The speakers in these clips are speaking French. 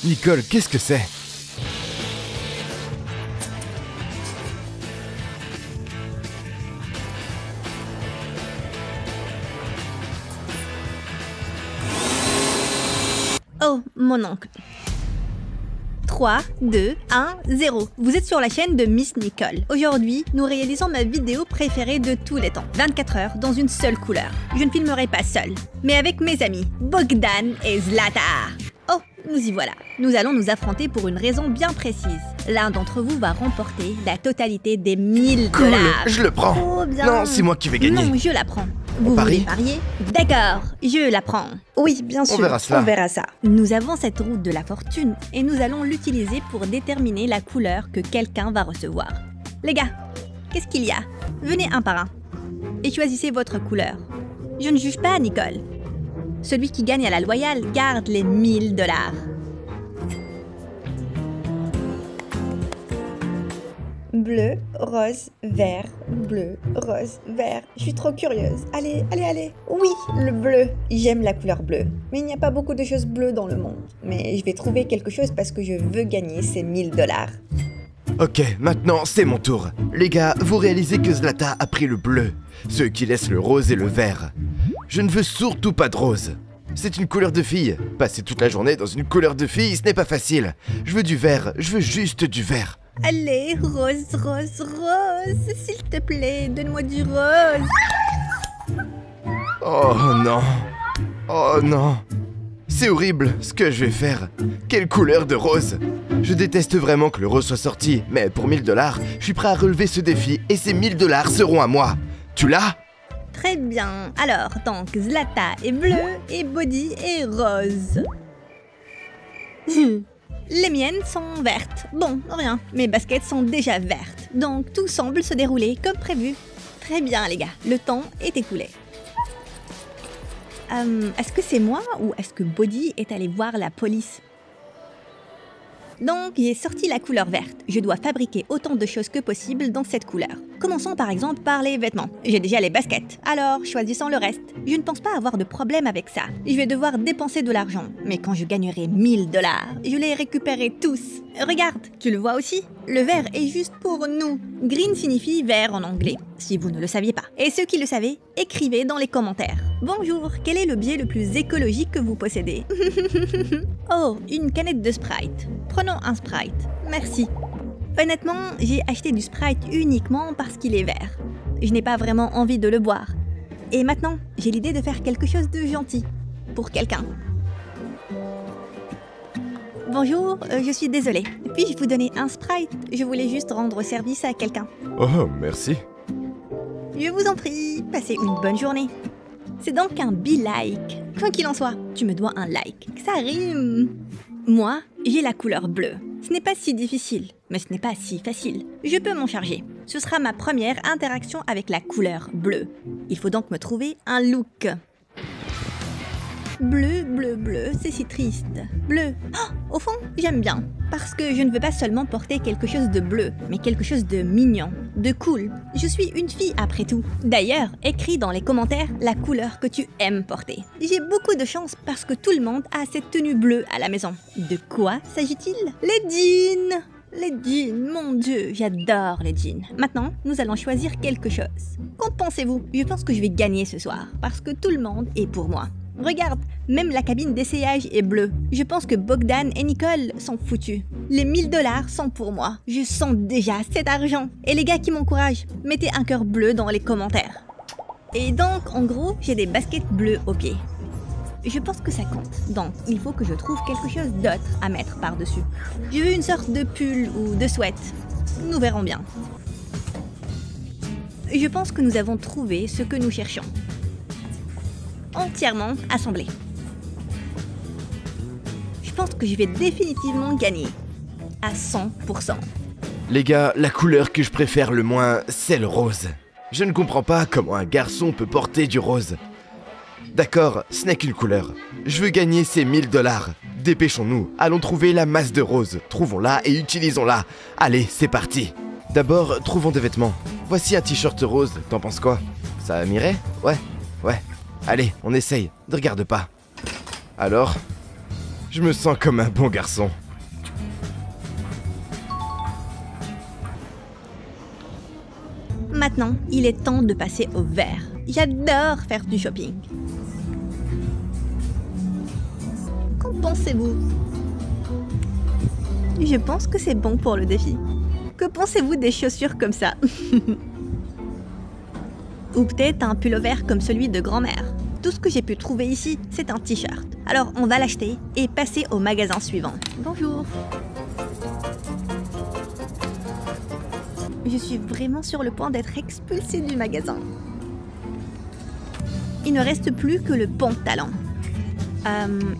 Nicole, qu'est-ce que c'est? Oh, mon oncle. 3, 2, 1, 0. Vous êtes sur la chaîne de Miss Nicole. Aujourd'hui, nous réalisons ma vidéo préférée de tous les temps. 24 heures dans une seule couleur. Je ne filmerai pas seule, mais avec mes amis, Bogdan et Zlata. Oh, nous y voilà. Nous allons nous affronter pour une raison bien précise. L'un d'entre vous va remporter la totalité des 1000 $. Cool, je le prends. Oh, bien. Non, c'est moi qui vais gagner. Non, je la prends. Vous parie? voulez parier? D'accord, je la prends. Oui, bien sûr, On verra ça. Nous avons cette roue de la fortune et nous allons l'utiliser pour déterminer la couleur que quelqu'un va recevoir. Les gars, qu'est-ce qu'il y a? Venez un par un et choisissez votre couleur. Je ne juge pas, Nicole. Celui qui gagne à la loyale garde les 1000 $. Bleu, rose, vert, bleu, rose, vert. Je suis trop curieuse. Allez, allez, allez. Oui, le bleu. J'aime la couleur bleue. Mais il n'y a pas beaucoup de choses bleues dans le monde. Mais je vais trouver quelque chose parce que je veux gagner ces 1000 $. Ok, maintenant c'est mon tour. Les gars, vous réalisez que Zlata a pris le bleu, ce qui laisse le rose et le vert. Je ne veux surtout pas de rose. C'est une couleur de fille. Passer toute la journée dans une couleur de fille, ce n'est pas facile. Je veux du vert, je veux juste du vert. Allez, rose, rose, rose. S'il te plaît, donne-moi du rose. Oh non. Oh non. C'est horrible ce que je vais faire. Quelle couleur de rose. Je déteste vraiment que le rose soit sorti, mais pour 1000 $, je suis prêt à relever ce défi et ces 1000 $ seront à moi. Tu l'as? Très bien. Alors, donc, Zlata est bleu et Body est rose. Les miennes sont vertes. Bon, rien. Mes baskets sont déjà vertes. Donc, tout semble se dérouler comme prévu. Très bien, les gars. Le temps est écoulé. Est-ce que c'est moi ou est-ce que Body est allé voir la police? Donc, j'ai sorti la couleur verte. Je dois fabriquer autant de choses que possible dans cette couleur. Commençons par exemple par les vêtements. J'ai déjà les baskets, alors choisissons le reste. Je ne pense pas avoir de problème avec ça. Je vais devoir dépenser de l'argent. Mais quand je gagnerai 1000 $, je les récupérerai tous. Regarde, tu le vois aussi? Le vert est juste pour nous. Green signifie vert en anglais, si vous ne le saviez pas. Et ceux qui le savaient, écrivez dans les commentaires. Bonjour, quel est le biais le plus écologique que vous possédez? Oh, une canette de Sprite. Prenons un Sprite. Merci. Honnêtement, j'ai acheté du Sprite uniquement parce qu'il est vert. Je n'ai pas vraiment envie de le boire. Et maintenant, j'ai l'idée de faire quelque chose de gentil. Pour quelqu'un. Bonjour, je suis désolée. Puis-je vous donner un Sprite? Je voulais juste rendre service à quelqu'un. Oh, merci. Je vous en prie, passez une bonne journée. C'est donc un be-like. Quoi qu'il en soit, tu me dois un like. Ça rime. Moi, j'ai la couleur bleue. Ce n'est pas si difficile, mais ce n'est pas si facile. Je peux m'en charger. Ce sera ma première interaction avec la couleur bleue. Il faut donc me trouver un look. Bleu, bleu, bleu, c'est si triste. Bleu. Oh, au fond, j'aime bien. Parce que je ne veux pas seulement porter quelque chose de bleu, mais quelque chose de mignon, de cool. Je suis une fille après tout. D'ailleurs, écris dans les commentaires la couleur que tu aimes porter. J'ai beaucoup de chance parce que tout le monde a cette tenue bleue à la maison. De quoi s'agit-il? Les jeans! Les jeans, mon Dieu, j'adore les jeans. Maintenant, nous allons choisir quelque chose. Qu'en pensez-vous? Je pense que je vais gagner ce soir, parce que tout le monde est pour moi. Regarde, même la cabine d'essayage est bleue. Je pense que Bogdan et Nicole sont foutus. Les 1000 $ sont pour moi. Je sens déjà cet argent. Et les gars qui m'encouragent, mettez un cœur bleu dans les commentaires. Et donc, en gros, j'ai des baskets bleues aux pieds. Je pense que ça compte. Donc, il faut que je trouve quelque chose d'autre à mettre par-dessus. Je veux une sorte de pull ou de sweat. Nous verrons bien. Je pense que nous avons trouvé ce que nous cherchions. Entièrement assemblé. Je pense que je vais définitivement gagner. À 100%. Les gars, la couleur que je préfère le moins, c'est le rose. Je ne comprends pas comment un garçon peut porter du rose. D'accord, ce n'est qu'une couleur. Je veux gagner ces 1000 $. Dépêchons-nous, allons trouver la masse de rose. Trouvons-la et utilisons-la. Allez, c'est parti. D'abord, trouvons des vêtements. Voici un t-shirt rose, t'en penses quoi? Ça m'irait? Ouais. Allez, on essaye, ne regarde pas. Alors, Je me sens comme un bon garçon. Maintenant, il est temps de passer au vert. J'adore faire du shopping. Qu'en pensez-vous? Je pense que c'est bon pour le défi. Que pensez-vous des chaussures comme ça? Ou peut-être un pullover comme celui de grand-mère. Tout ce que j'ai pu trouver ici, c'est un t-shirt. Alors on va l'acheter et passer au magasin suivant. Bonjour. Je suis vraiment sur le point d'être expulsée du magasin. Il ne reste plus que le pantalon.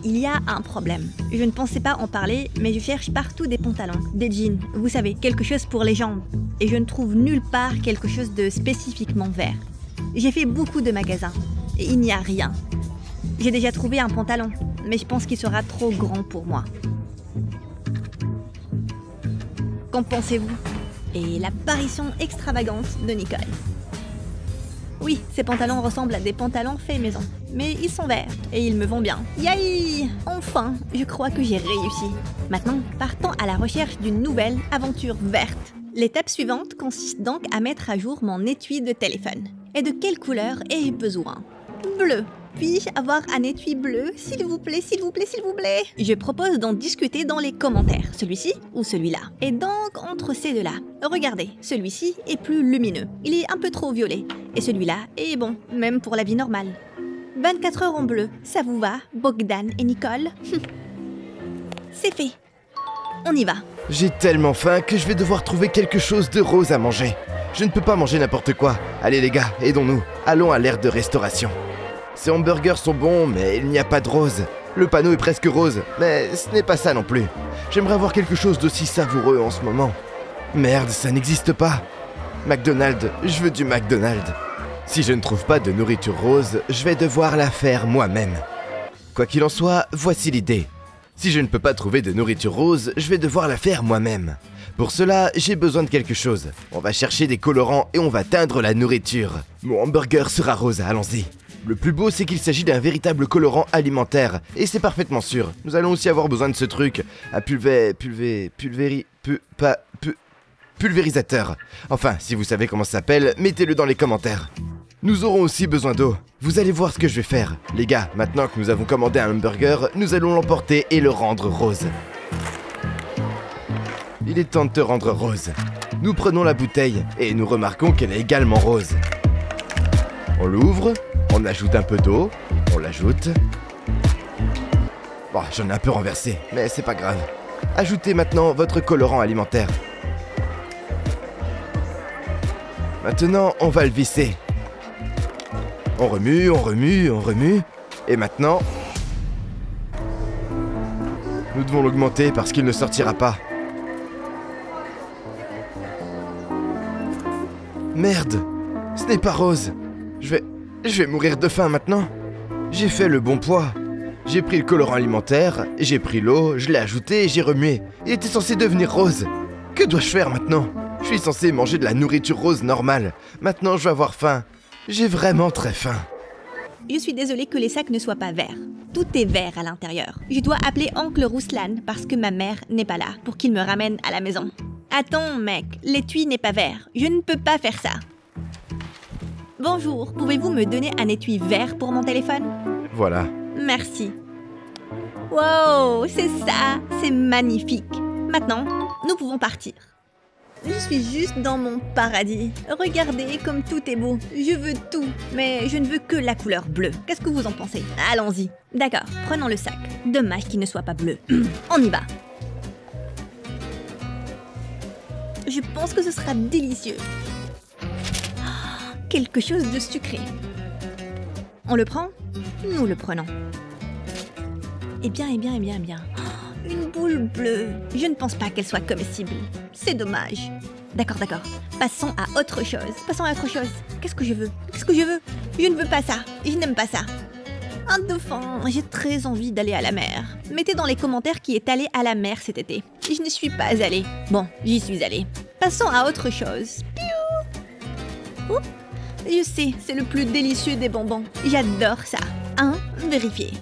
Il y a un problème. Je ne pensais pas en parler, mais je cherche partout des pantalons, des jeans, vous savez, quelque chose pour les jambes. Et je ne trouve nulle part quelque chose de spécifiquement vert. J'ai fait beaucoup de magasins, et il n'y a rien. J'ai déjà trouvé un pantalon, mais je pense qu'il sera trop grand pour moi. Qu'en pensez-vous? Et l'apparition extravagante de Nicole. Oui, ces pantalons ressemblent à des pantalons faits maison, mais ils sont verts et ils me vont bien. Yay! Enfin, je crois que j'ai réussi. Maintenant, partons à la recherche d'une nouvelle aventure verte. L'étape suivante consiste donc à mettre à jour mon étui de téléphone. Et de quelle couleur ai-je besoin? Bleu. Puis-je avoir un étui bleu, s'il vous plaît, s'il vous plaît, s'il vous plaît? Je propose d'en discuter dans les commentaires, celui-ci ou celui-là. Et donc, entre ces deux-là, regardez, celui-ci est plus lumineux. Il est un peu trop violet. Et celui-là est bon, même pour la vie normale. 24 heures en bleu, ça vous va, Bogdan et Nicole? C'est fait. On y va. J'ai tellement faim que je vais devoir trouver quelque chose de rose à manger. Je ne peux pas manger n'importe quoi. Allez les gars, aidons-nous. Allons à l'aire de restauration. Ces hamburgers sont bons, mais il n'y a pas de rose. Le panneau est presque rose, mais ce n'est pas ça non plus. J'aimerais avoir quelque chose d'aussi savoureux en ce moment. Merde, ça n'existe pas. McDonald's, je veux du McDonald's. Si je ne trouve pas de nourriture rose, je vais devoir la faire moi-même. Quoi qu'il en soit, voici l'idée. Si je ne peux pas trouver de nourriture rose, je vais devoir la faire moi-même. Pour cela, j'ai besoin de quelque chose. On va chercher des colorants et on va teindre la nourriture. Mon hamburger sera rose, allons-y. Le plus beau, c'est qu'il s'agit d'un véritable colorant alimentaire. Et c'est parfaitement sûr. Nous allons aussi avoir besoin de ce truc. Un pulvérisateur. Enfin, si vous savez comment ça s'appelle, mettez-le dans les commentaires. Nous aurons aussi besoin d'eau. Vous allez voir ce que je vais faire. Les gars, maintenant que nous avons commandé un hamburger, nous allons l'emporter et le rendre rose. Il est temps de te rendre rose. Nous prenons la bouteille et nous remarquons qu'elle est également rose. On l'ouvre, on ajoute un peu d'eau, on l'ajoute. Bon, j'en ai un peu renversé, mais c'est pas grave. Ajoutez maintenant votre colorant alimentaire. Maintenant, on va le visser. On remue, on remue, on remue. Et maintenant, nous devons l'augmenter parce qu'il ne sortira pas. Merde, ce n'est pas rose. Je vais mourir de faim maintenant. J'ai fait le bon poids. J'ai pris le colorant alimentaire, j'ai pris l'eau, je l'ai ajouté et j'ai remué. Il était censé devenir rose. Que dois-je faire maintenant? Je suis censé manger de la nourriture rose normale. Maintenant, je vais avoir faim. J'ai vraiment très faim. Je suis désolée que les sacs ne soient pas verts. Tout est vert à l'intérieur. Je dois appeler Oncle Ruslan parce que ma mère n'est pas là pour qu'il me ramène à la maison. Attends, mec, l'étui n'est pas vert. Je ne peux pas faire ça. Bonjour, pouvez-vous me donner un étui vert pour mon téléphone? Voilà. Merci. Wow, c'est ça, c'est magnifique. Maintenant, nous pouvons partir. Je suis juste dans mon paradis. Regardez comme tout est beau. Je veux tout, mais je ne veux que la couleur bleue. Qu'est-ce que vous en pensez? Allons-y. D'accord, prenons le sac. Dommage qu'il ne soit pas bleu. On y va. Je pense que ce sera délicieux. Quelque chose de sucré. On le prend? Nous le prenons. Eh bien. Une boule bleue. Je ne pense pas qu'elle soit comestible. C'est dommage. D'accord. Passons à autre chose. Qu'est-ce que je veux? Je ne veux pas ça. Je n'aime pas ça. Un dauphin. J'ai très envie d'aller à la mer. Mettez dans les commentaires qui est allé à la mer cet été. Je ne suis pas allée. Bon, j'y suis allée. Passons à autre chose. Piou. Oups. Je sais, c'est le plus délicieux des bonbons. J'adore ça. Vérifier.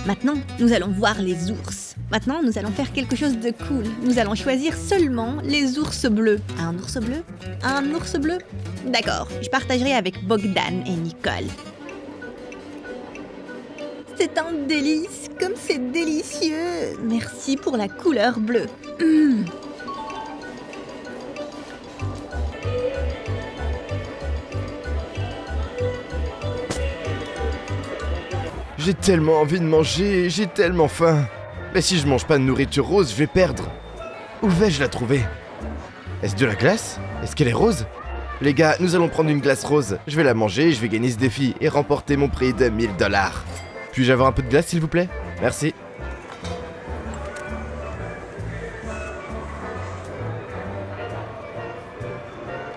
Maintenant, nous allons voir les ours. Maintenant, nous allons faire quelque chose de cool. Nous allons choisir seulement les ours bleus. Un ours bleu? Un ours bleu? D'accord, je partagerai avec Bogdan et Nicole. C'est un délice, comme c'est délicieux. Merci pour la couleur bleue. J'ai tellement envie de manger, j'ai tellement faim. Mais si je mange pas de nourriture rose, je vais perdre. Où vais-je la trouver? Est-ce de la glace? Est-ce qu'elle est rose? Les gars, nous allons prendre une glace rose. Je vais la manger, je vais gagner ce défi et remporter mon prix de 1000 $. Puis-je avoir un peu de glace, s'il vous plaît? Merci.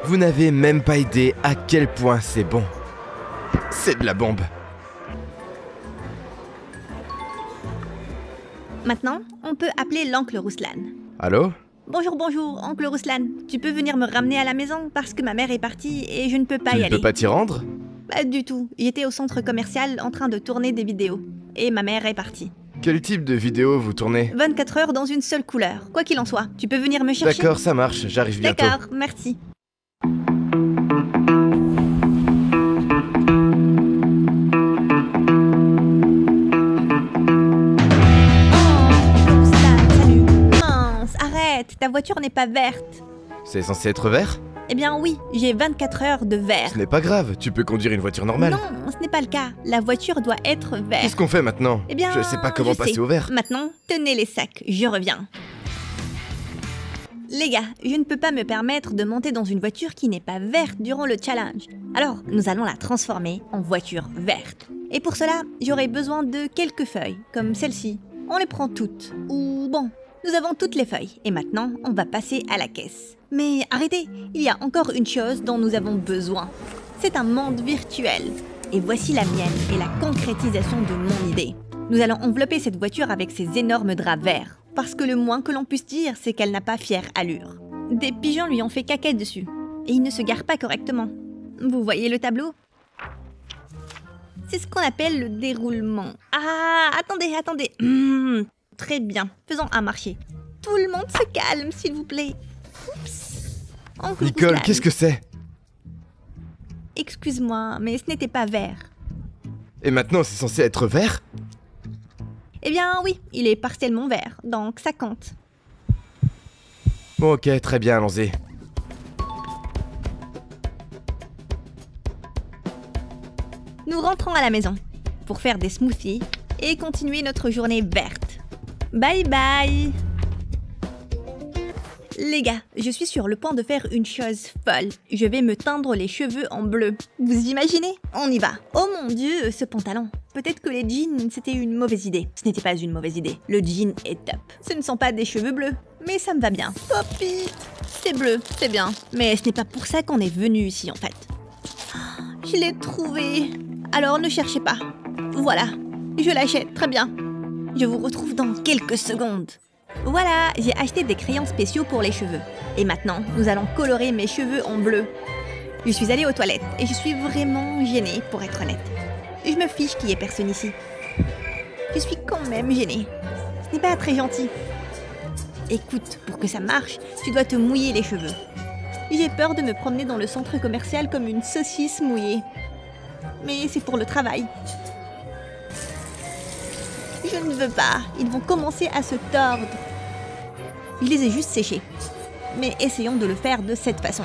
Vous n'avez même pas idée à quel point c'est bon. C'est de la bombe. Maintenant, on peut appeler l'oncle Ruslan. Allô? Bonjour, bonjour, oncle Ruslan. Tu peux venir me ramener à la maison parce que ma mère est partie et je ne peux pas y aller. Tu ne peux pas t'y rendre? Pas du tout. J'étais au centre commercial en train de tourner des vidéos. Et ma mère est partie. Quel type de vidéo vous tournez? 24 heures dans une seule couleur. Quoi qu'il en soit, tu peux venir me chercher? D'accord, ça marche, j'arrive bientôt. D'accord, merci. Ta voiture n'est pas verte. C'est censé être vert? Eh bien oui, j'ai 24 heures de vert. Ce n'est pas grave, tu peux conduire une voiture normale. Non, ce n'est pas le cas. La voiture doit être verte. Qu'est-ce qu'on fait maintenant? Eh bien, je sais pas comment passer au vert. Maintenant, tenez les sacs, je reviens. Les gars, je ne peux pas me permettre de monter dans une voiture qui n'est pas verte durant le challenge. Alors, nous allons la transformer en voiture verte. Et pour cela, j'aurai besoin de quelques feuilles, comme celle-ci. On les prend toutes. Ou bon, nous avons toutes les feuilles. Et maintenant, on va passer à la caisse. Mais arrêtez, il y a encore une chose dont nous avons besoin. C'est un monde virtuel. Et voici la mienne et la concrétisation de mon idée. Nous allons envelopper cette voiture avec ces énormes draps verts. Parce que le moins que l'on puisse dire, c'est qu'elle n'a pas fière allure. Des pigeons lui ont fait caca dessus. Et il ne se gare pas correctement. Vous voyez le tableau? C'est ce qu'on appelle le déroulement. Ah, attendez. Très bien, faisons un marché. Tout le monde se calme, s'il vous plaît. Oups. Nicole, qu'est-ce que c'est? Excuse-moi, mais ce n'était pas vert. Et maintenant, c'est censé être vert? Eh bien oui, il est partiellement vert, donc ça compte. Bon, ok, très bien, allons-y. Nous rentrons à la maison pour faire des smoothies et continuer notre journée verte. Bye bye! Les gars, je suis sur le point de faire une chose folle. Je vais me teindre les cheveux en bleu. Vous imaginez? On y va. Oh mon Dieu, ce pantalon. Peut-être que les jeans, c'était une mauvaise idée. Ce n'était pas une mauvaise idée. Le jean est top. Ce ne sont pas des cheveux bleus, mais ça me va bien. Popit! C'est bleu, c'est bien. Mais ce n'est pas pour ça qu'on est venu ici, en fait. Je l'ai trouvé. Alors ne cherchez pas. Voilà, je l'achète, très bien. Je vous retrouve dans quelques secondes. Voilà, j'ai acheté des crayons spéciaux pour les cheveux. Et maintenant, nous allons colorer mes cheveux en bleu. Je suis allée aux toilettes et je suis vraiment gênée, pour être honnête. Je me fiche qu'il y ait personne ici. Je suis quand même gênée. Ce n'est pas très gentil. Écoute, pour que ça marche, tu dois te mouiller les cheveux. J'ai peur de me promener dans le centre commercial comme une saucisse mouillée. Mais c'est pour le travail. Je ne veux pas. Ils vont commencer à se tordre. Je les ai juste séchés. Mais essayons de le faire de cette façon.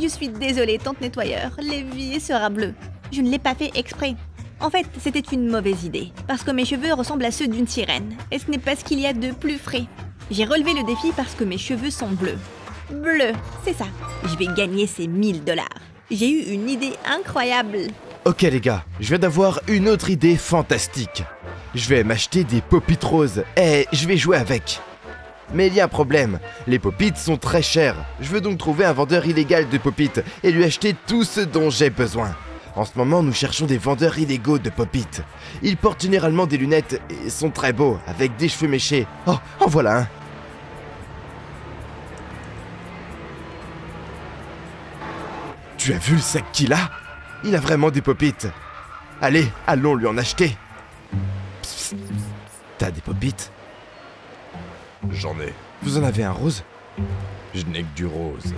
Je suis désolée, tante nettoyeur. L'évier sera bleu. Je ne l'ai pas fait exprès. En fait, c'était une mauvaise idée. Parce que mes cheveux ressemblent à ceux d'une sirène. Et ce n'est pas ce qu'il y a de plus frais. J'ai relevé le défi parce que mes cheveux sont bleus. Bleu, c'est ça. Je vais gagner ces 1000 $. J'ai eu une idée incroyable. Ok les gars, je viens d'avoir une autre idée fantastique. Je vais m'acheter des pop-it roses et je vais jouer avec. Mais il y a un problème, les pop-it sont très chers. Je veux donc trouver un vendeur illégal de pop-it et lui acheter tout ce dont j'ai besoin. En ce moment, nous cherchons des vendeurs illégaux de pop-it. Ils portent généralement des lunettes et sont très beaux, avec des cheveux méchés. Oh, en voilà un. Tu Tu as vu le sac qu'il a? Il a vraiment des pop-it. Allez, allons lui en acheter. Psst, psst. T'as des pop-it? J'en ai. Vous en avez un rose? Je n'ai que du rose.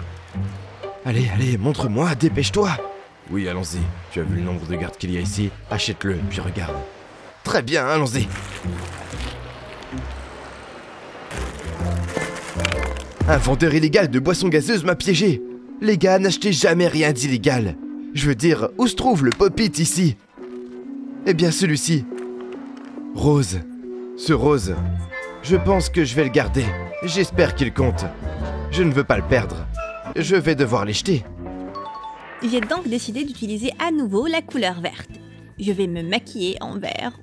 Allez, allez, montre-moi, dépêche-toi. Oui, allons-y. Tu as vu le nombre de gardes qu'il y a ici? Achète-le, puis regarde. Très bien, allons-y. Un vendeur illégal de boissons gazeuses m'a piégé. Les gars, n'achetez jamais rien d'illégal. Je veux dire, où se trouve le pop-it ici? Eh bien, celui-ci. Rose. Ce rose. Je pense que je vais le garder. J'espère qu'il compte. Je ne veux pas le perdre. Je vais devoir les jeter. J'ai donc décidé d'utiliser à nouveau la couleur verte. Je vais me maquiller en vert.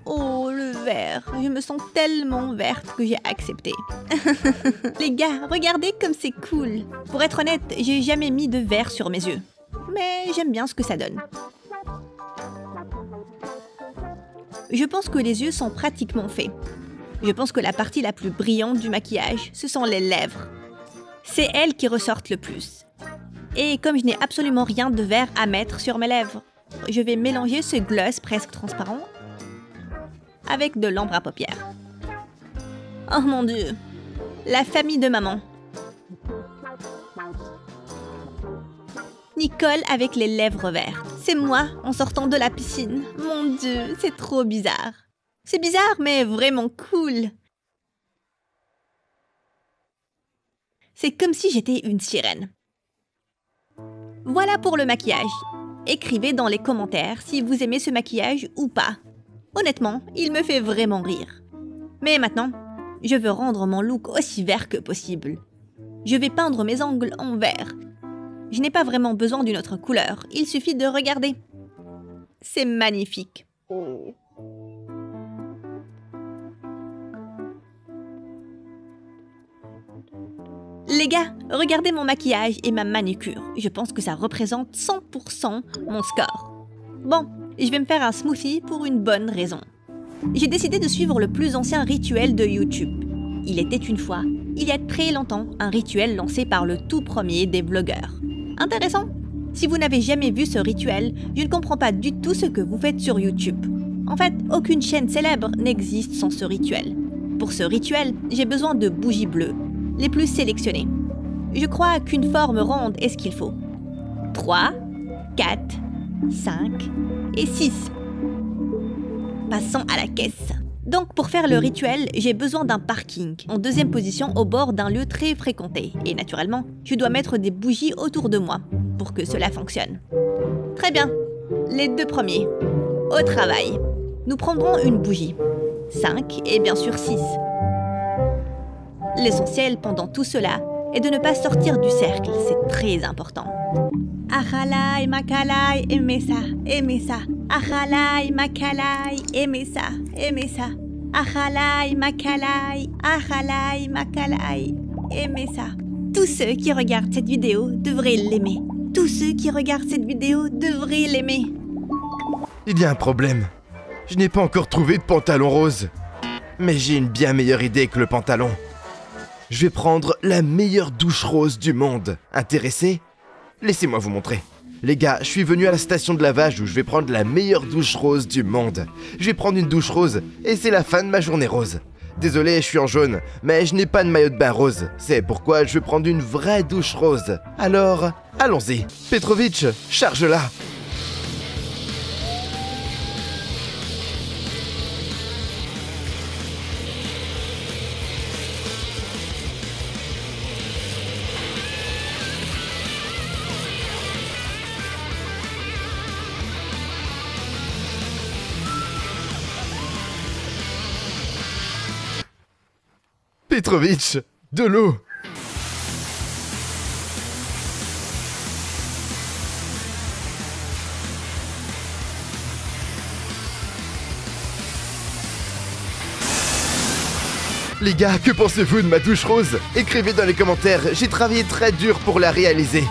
Oh, le vert. Je me sens tellement verte que j'ai accepté. Les gars, regardez comme c'est cool. Pour être honnête, j'ai jamais mis de vert sur mes yeux. Mais j'aime bien ce que ça donne. Je pense que les yeux sont pratiquement faits. Je pense que la partie la plus brillante du maquillage, ce sont les lèvres. C'est elles qui ressortent le plus. Et comme je n'ai absolument rien de vert à mettre sur mes lèvres, je vais mélanger ce gloss presque transparent avec de l'ombre à paupières. Oh mon Dieu! La famille de maman. Nicole avec les lèvres vertes. C'est moi en sortant de la piscine. Mon Dieu, c'est trop bizarre. C'est bizarre, mais vraiment cool. C'est comme si j'étais une sirène. Voilà pour le maquillage. Écrivez dans les commentaires si vous aimez ce maquillage ou pas. Honnêtement, il me fait vraiment rire. Mais maintenant, je veux rendre mon look aussi vert que possible. Je vais peindre mes ongles en vert. Je n'ai pas vraiment besoin d'une autre couleur, il suffit de regarder. C'est magnifique. Les gars, regardez mon maquillage et ma manucure. Je pense que ça représente 100% mon score. Bon, je vais me faire un smoothie pour une bonne raison. J'ai décidé de suivre le plus ancien rituel de YouTube. Il était une fois, il y a très longtemps, un rituel lancé par le tout premier des vlogueurs. Intéressant? Si vous n'avez jamais vu ce rituel, je ne comprends pas du tout ce que vous faites sur YouTube. En fait, aucune chaîne célèbre n'existe sans ce rituel. Pour ce rituel, j'ai besoin de bougies bleues, les plus sélectionnées. Je crois qu'une forme ronde est ce qu'il faut. 3, 4, 5 et 6. Passons à la caisse. Donc pour faire le rituel, j'ai besoin d'un parking, en deuxième position au bord d'un lieu très fréquenté. Et naturellement, je dois mettre des bougies autour de moi pour que cela fonctionne. Très bien, les deux premiers. Au travail. Nous prendrons une bougie. 5 et bien sûr 6. L'essentiel pendant tout cela est de ne pas sortir du cercle, c'est très important. Ajalai, makalai, emesa, emesa. Ajalai, makalai, emesa, emesa. Ajalai, makalai, ajalai, makalai, emesa. Tous ceux qui regardent cette vidéo devraient l'aimer. Tous ceux qui regardent cette vidéo devraient l'aimer. Il y a un problème. Je n'ai pas encore trouvé de pantalon rose. Mais j'ai une bien meilleure idée que le pantalon. Je vais prendre la meilleure douche rose du monde. Intéressé? Laissez-moi vous montrer. Les gars, je suis venu à la station de lavage où je vais prendre la meilleure douche rose du monde. Je vais prendre une douche rose et c'est la fin de ma journée rose. Désolé, je suis en jaune, mais je n'ai pas de maillot de bain rose. C'est pourquoi je vais prendre une vraie douche rose. Alors, allons-y. Petrovic, charge-la. Petrovic, de l'eau. Les gars, que pensez-vous de ma douche rose? Écrivez dans les commentaires, j'ai travaillé très dur pour la réaliser.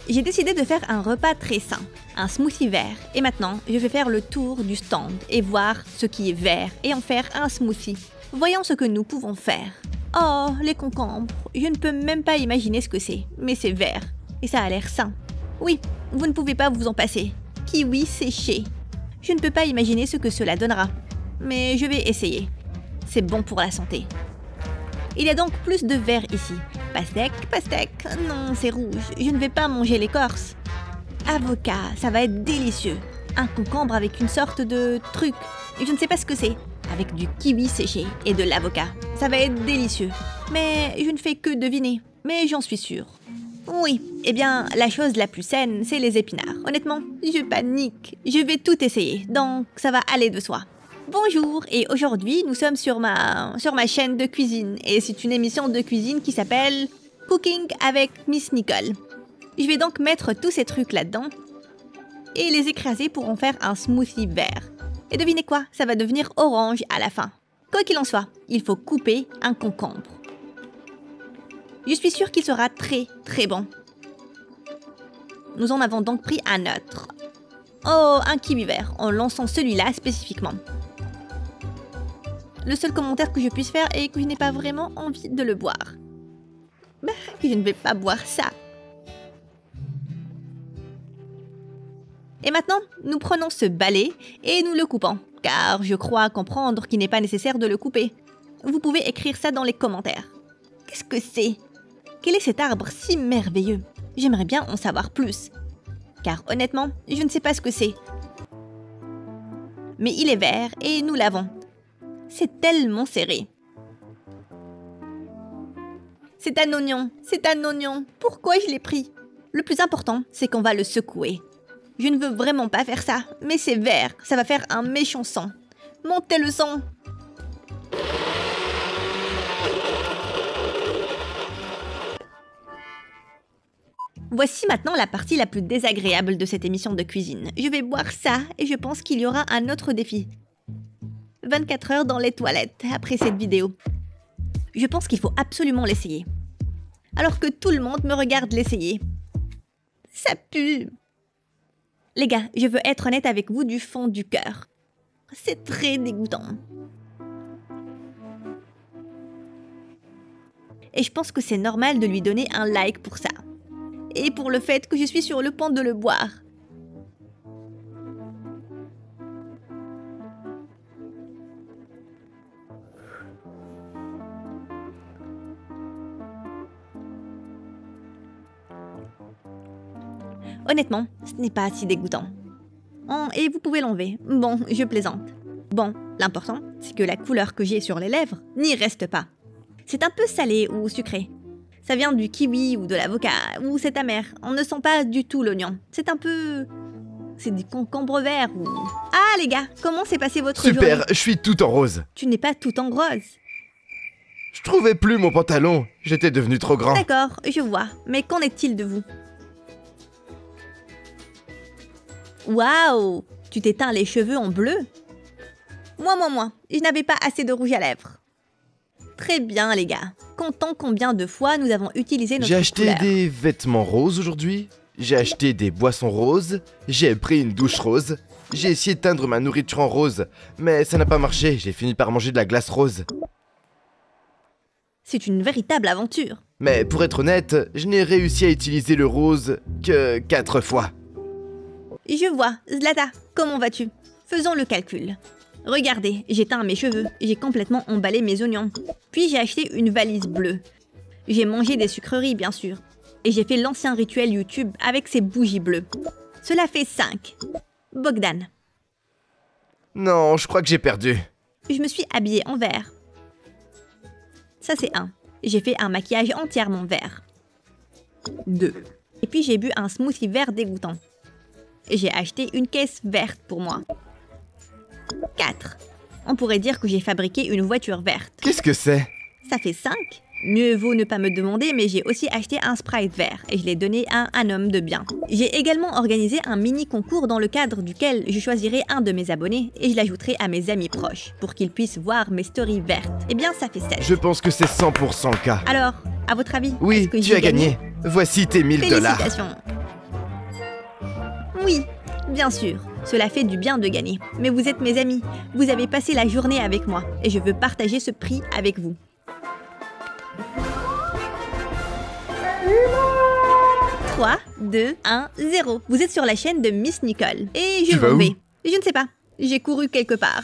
J'ai décidé de faire un repas très sain, un smoothie vert. Et maintenant, je vais faire le tour du stand et voir ce qui est vert et en faire un smoothie. Voyons ce que nous pouvons faire. Oh, les concombres. Je ne peux même pas imaginer ce que c'est, mais c'est vert. Et ça a l'air sain. Oui, vous ne pouvez pas vous en passer. Kiwi séché. Je ne peux pas imaginer ce que cela donnera. Mais je vais essayer. C'est bon pour la santé. Il y a donc plus de vert ici. Pastèque, pastèque. Non, c'est rouge. Je ne vais pas manger l'écorce. Avocat, ça va être délicieux. Un concombre avec une sorte de truc. Je ne sais pas ce que c'est. Avec du kiwi séché et de l'avocat. Ça va être délicieux. Mais je ne fais que deviner. Mais j'en suis sûre. Oui, eh bien, la chose la plus saine, c'est les épinards. Honnêtement, je panique. Je vais tout essayer, donc ça va aller de soi. Bonjour, et aujourd'hui, nous sommes sur ma chaîne de cuisine. Et c'est une émission de cuisine qui s'appelle Cooking avec Miss Nicole. Je vais donc mettre tous ces trucs là-dedans et les écraser pour en faire un smoothie vert. Et devinez quoi, ça va devenir orange à la fin. Quoi qu'il en soit, il faut couper un concombre. Je suis sûre qu'il sera très très bon. Nous en avons donc pris un autre. Oh, un kiwi vert, en lançant celui-là spécifiquement. Le seul commentaire que je puisse faire est que je n'ai pas vraiment envie de le boire. Bah, je ne vais pas boire ça. Et maintenant, nous prenons ce balai et nous le coupons, car je crois comprendre qu'il n'est pas nécessaire de le couper. Vous pouvez écrire ça dans les commentaires. Qu'est-ce que c'est? Quel est cet arbre si merveilleux? J'aimerais bien en savoir plus. Car honnêtement, je ne sais pas ce que c'est. Mais il est vert et nous l'avons. C'est tellement serré. C'est un oignon, c'est un oignon. Pourquoi je l'ai pris? Le plus important, c'est qu'on va le secouer. Je ne veux vraiment pas faire ça, mais c'est vert, ça va faire un méchant sang. Montez le sang! Voici maintenant la partie la plus désagréable de cette émission de cuisine. Je vais boire ça et je pense qu'il y aura un autre défi. 24 heures dans les toilettes après cette vidéo. Je pense qu'il faut absolument l'essayer. Alors que tout le monde me regarde l'essayer. Ça pue! Les gars, je veux être honnête avec vous du fond du cœur. C'est très dégoûtant. Et je pense que c'est normal de lui donner un like pour ça. Et pour le fait que je suis sur le point de le boire. Honnêtement, ce n'est pas si dégoûtant. Oh, et vous pouvez l'enlever. Bon, je plaisante. Bon, l'important, c'est que la couleur que j'ai sur les lèvres n'y reste pas. C'est un peu salé ou sucré. Ça vient du kiwi ou de l'avocat, ou c'est amer. On ne sent pas du tout l'oignon. C'est un peu... c'est du concombre vert ou... Ah les gars, comment s'est passé votre journée? Super, je suis tout en rose. Tu n'es pas tout en rose. Je trouvais plus mon pantalon, j'étais devenu trop grand. D'accord, je vois. Mais qu'en est-il de vous? Waouh! Tu t'es teint les cheveux en bleu? Moi, je n'avais pas assez de rouge à lèvres. Très bien, les gars. Comptons combien de fois nous avons utilisé notre J'ai acheté couleur. des vêtements roses aujourd'hui, j'ai acheté des boissons roses, j'ai pris une douche rose, j'ai essayé de teindre ma nourriture en rose, mais ça n'a pas marché, j'ai fini par manger de la glace rose. C'est une véritable aventure. Mais pour être honnête, je n'ai réussi à utiliser le rose que 4 fois. Je vois. Zlata, comment vas-tu? Faisons le calcul. Regardez, j'ai teint mes cheveux, j'ai complètement emballé mes oignons. Puis j'ai acheté une valise bleue. J'ai mangé des sucreries, bien sûr. Et j'ai fait l'ancien rituel YouTube avec ces bougies bleues. Cela fait 5. Bogdan. Non, je crois que j'ai perdu. Je me suis habillée en vert. Ça c'est 1. J'ai fait un maquillage entièrement vert. 2. Et puis j'ai bu un smoothie vert dégoûtant. J'ai acheté une caisse verte pour moi. 4. On pourrait dire que j'ai fabriqué une voiture verte. Qu'est-ce que c'est? Ça fait 5. Mieux vaut ne pas me demander, mais j'ai aussi acheté un Sprite vert et je l'ai donné à un homme de bien. J'ai également organisé un mini concours dans le cadre duquel je choisirai un de mes abonnés et je l'ajouterai à mes amis proches pour qu'ils puissent voir mes stories vertes. Eh bien, ça fait 7. Je pense que c'est 100% le cas. Alors, à votre avis, Oui, est-ce que tu j'ai as gagné. Voici tes 1000 $. Félicitations. Oui, bien sûr, cela fait du bien de gagner. Mais vous êtes mes amis, vous avez passé la journée avec moi et je veux partager ce prix avec vous. 3, 2, 1, 0. Vous êtes sur la chaîne de Miss Nicole. Et je Tu vas m'en où? vais. Je ne sais pas. J'ai couru quelque part.